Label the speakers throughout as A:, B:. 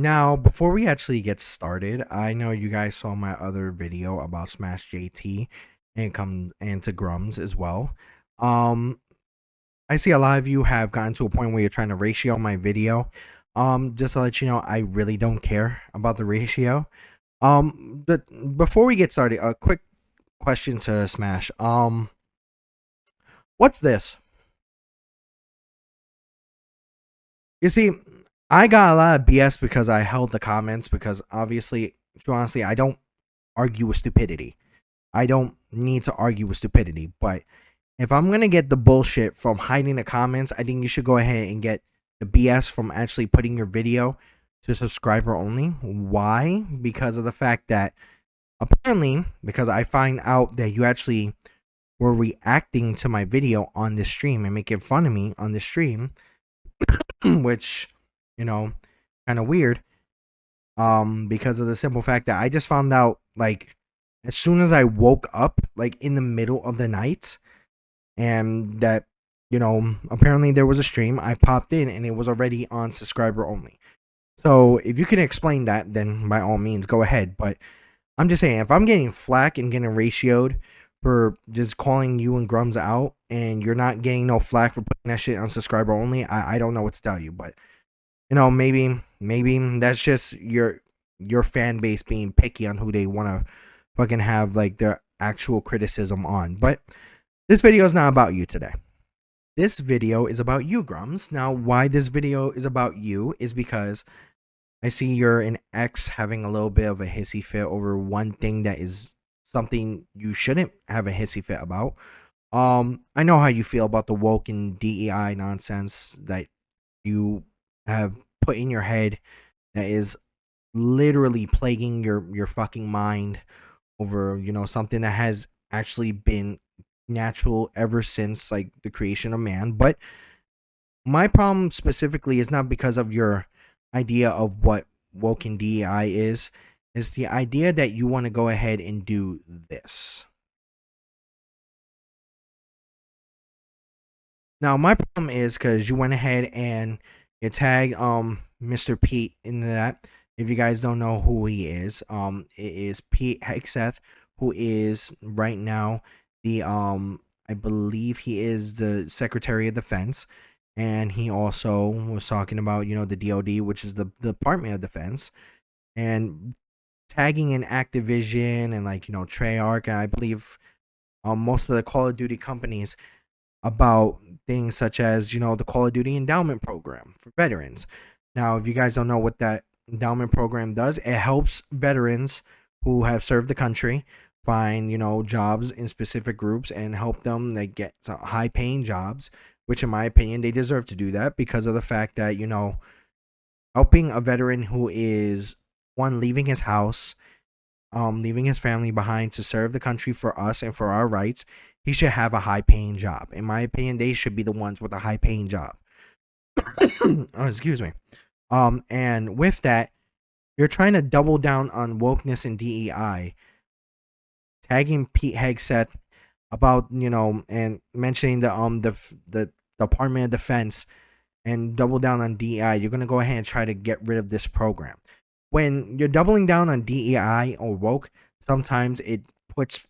A: Now, before we actually get started, I know you guys saw my other video about Smash JT and to Grummz as well. Um, I see a lot of you have gotten to a point where you're trying to ratio my video. Just to let you know, I really don't care about the ratio. But before we get started, a quick question to Smash. What's this? You see, I got a lot of BS because I held the comments because obviously, honestly, I don't argue with stupidity. I don't need to argue with stupidity. But if I'm gonna get the bullshit from hiding the comments, I think you should go ahead and get the BS from actually putting your video to subscriber only. Why? Because of the fact that apparently, because I find out that you actually were reacting to my video on this stream and making fun of me on this stream, which, you know, kind of weird. Because of the simple fact that I just found out, like, as soon as I woke up, like in the middle of the night, and that, apparently there was a stream. I popped in and it was already on subscriber only. So if you can explain that, then by all means go ahead. But I'm just saying, if I'm getting flack and getting ratioed for just calling you and Grummz out, and you're not getting no flack for putting that shit on subscriber only, I don't know what to tell you. But maybe that's just your fan base being picky on who they want to fucking have like their actual criticism on. But this video is not about you today. This video is about you, Grummz. Now, why this video is about you is because I see you're an ex having a little bit of a hissy fit over one thing that is something you shouldn't have a hissy fit about. I know how you feel about the woke and DEI nonsense that you have put in your head that is literally plaguing your fucking mind over, something that has actually been natural ever since like the creation of man. But my problem specifically is not because of your idea of what woke and DEI is the idea that you want to go ahead and do this. Now my problem is because you went ahead and you tagged Mr. Pete in that. If you guys don't know who he is, it is Pete Hegseth, who is right now the I believe he is the Secretary of Defense, and he also was talking about the DoD, which is the Department of Defense, and tagging in Activision and like Treyarch, and I believe most of the Call of Duty companies about things such as the Call of Duty endowment program for veterans. Now, if you guys don't know what that endowment program does, it helps veterans who have served the country find jobs in specific groups and help them like get some high paying jobs, which in my opinion they deserve to do that because of the fact that helping a veteran who is one leaving his house, leaving his family behind to serve the country for us and for our rights, he should have a high paying job. In my opinion, they should be the ones with a high paying job. Oh, excuse me. And with that, you're trying to double down on wokeness and DEI, tagging Pete Hegseth about and mentioning the Department of Defense and double down on DEI. You're gonna go ahead and try to get rid of this program. When you're doubling down on DEI or woke, sometimes it puts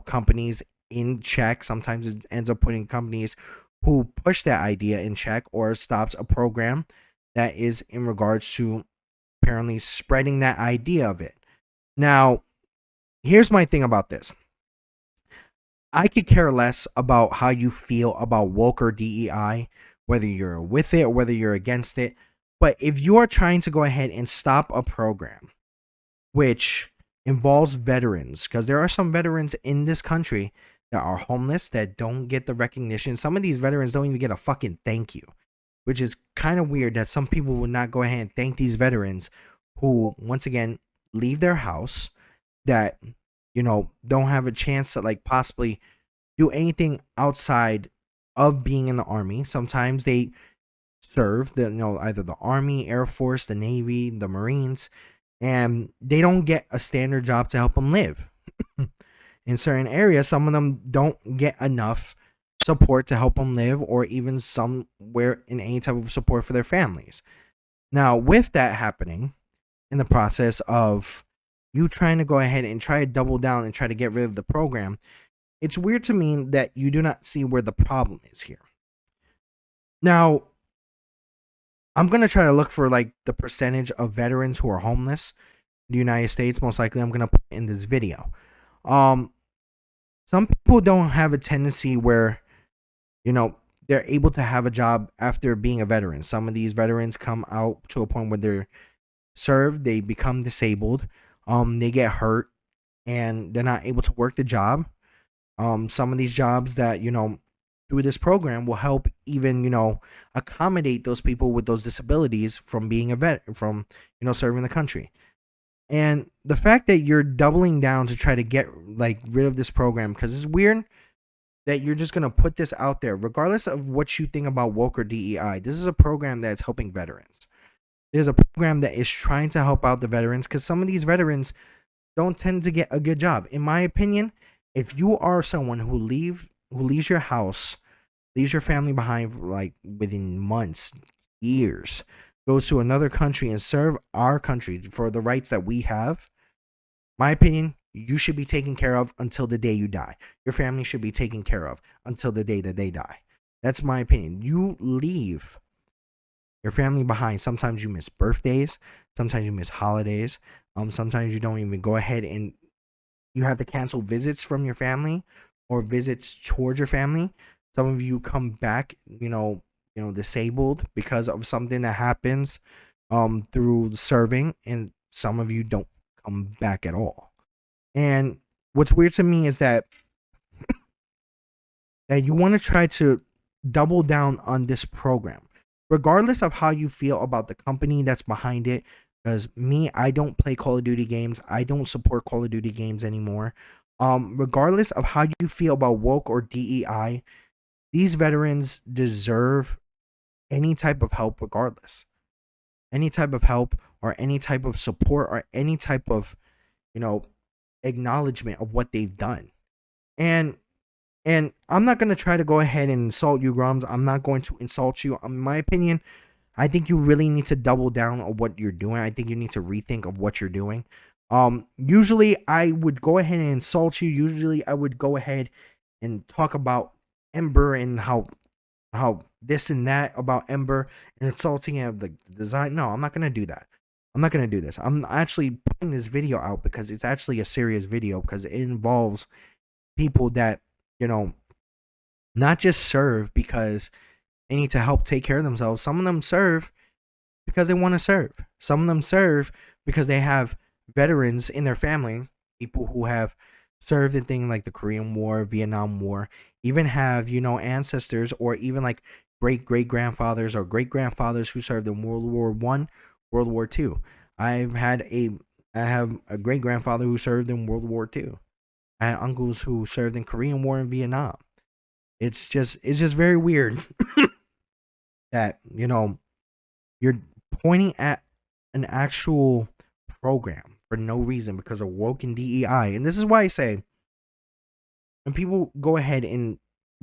A: companies in check. Sometimes it ends up putting companies who push that idea in check or stops a program that is in regards to apparently spreading that idea of it. Now, here's my thing about this. I could care less about how you feel about woke or DEI, whether you're with it or whether you're against it. But if you are trying to go ahead and stop a program which involves veterans, because there are some veterans in this country that are homeless that don't get the recognition. Some of these veterans don't even get a fucking thank you, which is kind of weird that some people would not go ahead and thank these veterans who, once again, leave their house, that don't have a chance to like possibly do anything outside of being in the army. Sometimes they serve the either the Army, Air Force, the Navy, the Marines, and they don't get a standard job to help them live. In certain areas, some of them don't get enough support to help them live, or even somewhere in any type of support for their families. Now, with that happening, in the process of you trying to go ahead and try to double down and try to get rid of the program, it's weird to me that you do not see where the problem is here. Now, I'm going to try to look for like the percentage of veterans who are homeless in the United States. Most likely I'm going to put in this video. Some people don't have a tendency where, you know, they're able to have a job after being a veteran. Some of these veterans come out to a point where they're served, they become disabled, they get hurt, and they're not able to work the job. Some of these jobs that, you know, through this program will help even, you know, accommodate those people with those disabilities from being a vet, from, you know, serving the country. And the fact that you're doubling down to try to get like rid of this program, because it's weird that you're just gonna put this out there, regardless of what you think about woke or DEI. This is a program that's helping veterans. There's a program that is trying to help out the veterans, because some of these veterans don't tend to get a good job. In my opinion, if you are someone who leaves your house, leaves your family behind like within months, years, goes to another country and serve our country for the rights that we have, my opinion, you should be taken care of until the day you die. Your family should be taken care of until the day that they die. That's my opinion. You leave your family behind. Sometimes you miss birthdays. Sometimes you miss holidays. Sometimes you don't even go ahead and you have to cancel visits from your family or visits towards your family. Some of you come back, disabled because of something that happens through serving, and some of you don't come back at all. And what's weird to me is that you want to try to double down on this program, regardless of how you feel about the company that's behind it. Because me, I don't play Call of Duty games. I don't support Call of Duty games anymore. Regardless of how you feel about woke or DEI, these veterans deserve any type of help, regardless. Any type of help or any type of support or any type of, acknowledgement of what they've done. And I'm not gonna try to go ahead and insult you, Grummz. I'm not going to insult you. In my opinion, I think you really need to double down on what you're doing. I think you need to rethink of what you're doing. Usually I would go ahead and insult you. Usually I would go ahead and talk about Ember and how this and that about Ember and insulting of the design. No, I'm not gonna do that. I'm not gonna do this. I'm actually putting this video out because it's actually a serious video, because it involves people that, not just serve because they need to help take care of themselves. Some of them serve because they want to serve. Some of them serve because they have veterans in their family, people who have served in things like the Korean War, Vietnam War, even have, ancestors or even like great grandfathers or great grandfathers who served in World War One, World War Two. I have a great grandfather who served in World War Two. I had uncles who served in Korean War and Vietnam. It's just very weird that, you're pointing at an actual program for no reason because of woke and DEI. And this is why I say, when people go ahead and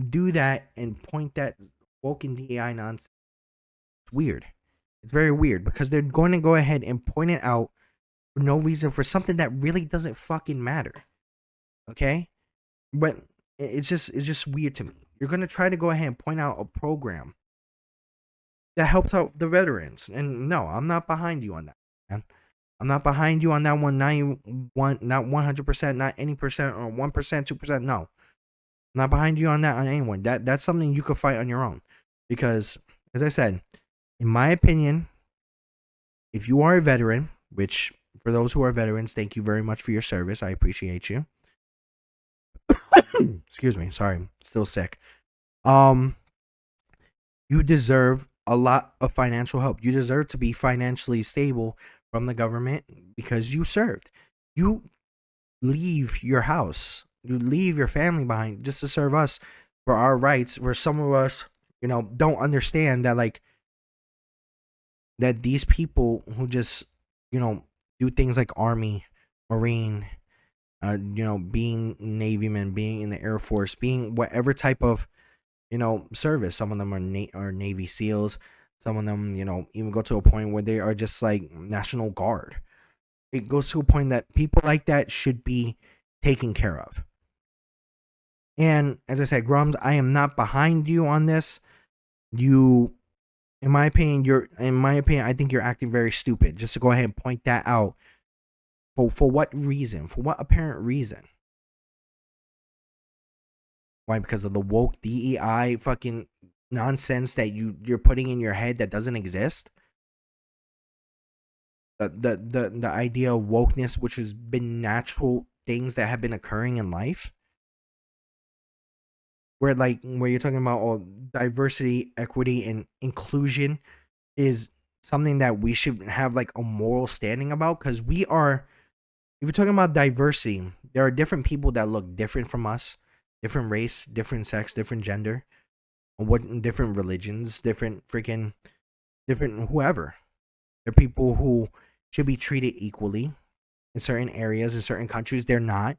A: do that and point that woke and DEI nonsense, it's weird. It's very weird because they're going to go ahead and point it out for no reason, for something that really doesn't fucking matter. Okay? But it's just weird to me. You're going to try to go ahead and point out a program that helps out the veterans. And no, I'm not behind you on that, man. I'm not behind you on that one. Not 100%, not any percent, or 1%, 2%. No, I'm not behind you on that on anyone. That's something you could fight on your own. Because, as I said, in my opinion, if you are a veteran, which for those who are veterans, thank you very much for your service. I appreciate you. Excuse me, sorry, still sick. You deserve a lot of financial help. You deserve to be financially stable from the government because you served. You leave your house, you leave your family behind just to serve us for our rights, where some of us, don't understand that, like, that these people who just, do things like Army, Marine, being Navyman, being in the Air Force, being whatever type of, service. Some of them are Navy SEALs. Some of them, even go to a point where they are just like National Guard. it goes to a point that people like that should be taken care of. And as I said, Grummz, I am not behind you on this. You, in my opinion, I think you're acting very stupid. Just to go ahead and point that out. For what reason? For what apparent reason? Why? Because of the woke DEI fucking nonsense that you're putting in your head that doesn't exist. The idea of wokeness, which has been natural things that have been occurring in life, where you're talking about diversity, equity, and inclusion is something that we should have like a moral standing about, because we are, if you're talking about diversity, there are different people that look different from us, different race, different sex, different gender, different religions, different whoever. There are people who should be treated equally in certain areas, in certain countries. They're not.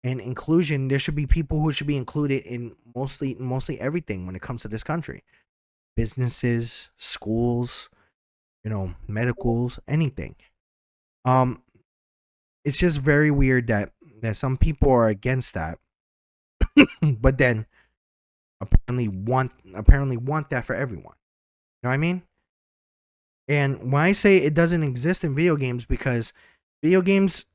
A: And inclusion, there should be people who should be included in mostly everything when it comes to this country. Businesses, schools, medicals, anything. It's just very weird that some people are against that, but then apparently want that for everyone. You know what I mean? And when I say it doesn't exist in video games, because video games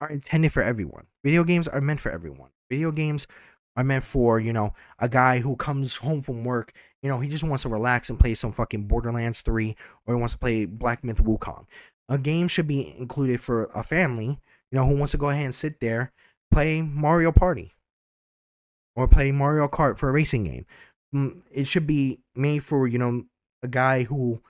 A: are intended for everyone. Video games are meant for everyone. Video games are meant for, a guy who comes home from work, he just wants to relax and play some fucking Borderlands 3, or he wants to play Black Myth Wukong. A game should be included for a family, who wants to go ahead and sit there, play Mario Party, or play Mario Kart for a racing game. It should be made for, a guy who,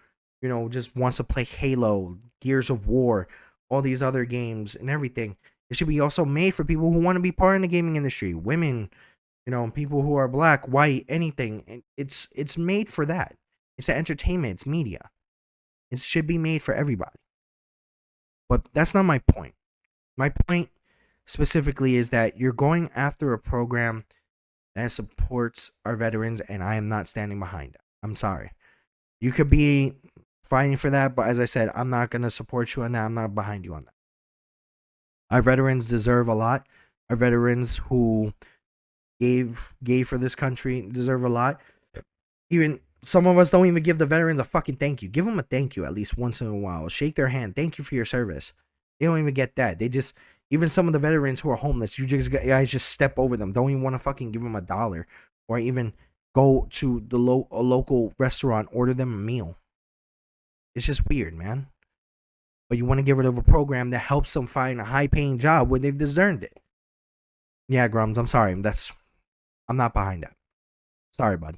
A: just wants to play Halo, Gears of War, all these other games and everything. It should be also made for people who want to be part in the gaming industry, women, people who are black, white, anything. It's made for that. It's entertainment. It's media. It should be made for everybody. But that's not my point. My point specifically is that you're going after a program that supports our veterans, and I am not standing behind it. I'm sorry. You could be fighting for that, but as I said, I'm not going to support you on that. I'm not behind you on that. Our veterans deserve a lot. Our veterans who gave for this country deserve a lot. Even some of us don't even give the veterans a fucking thank you. Give them a thank you at least once in a while. Shake their hand. Thank you for your service. They don't even get that. They just, even some of the veterans who are homeless, you guys just step over them. Don't even want to fucking give them $1, or even go to the a local restaurant, order them a meal. It's just weird, man. But you want to get rid of a program that helps them find a high-paying job when they've deserved it. Yeah, Grummz, I'm sorry. I'm not behind that. Sorry, bud.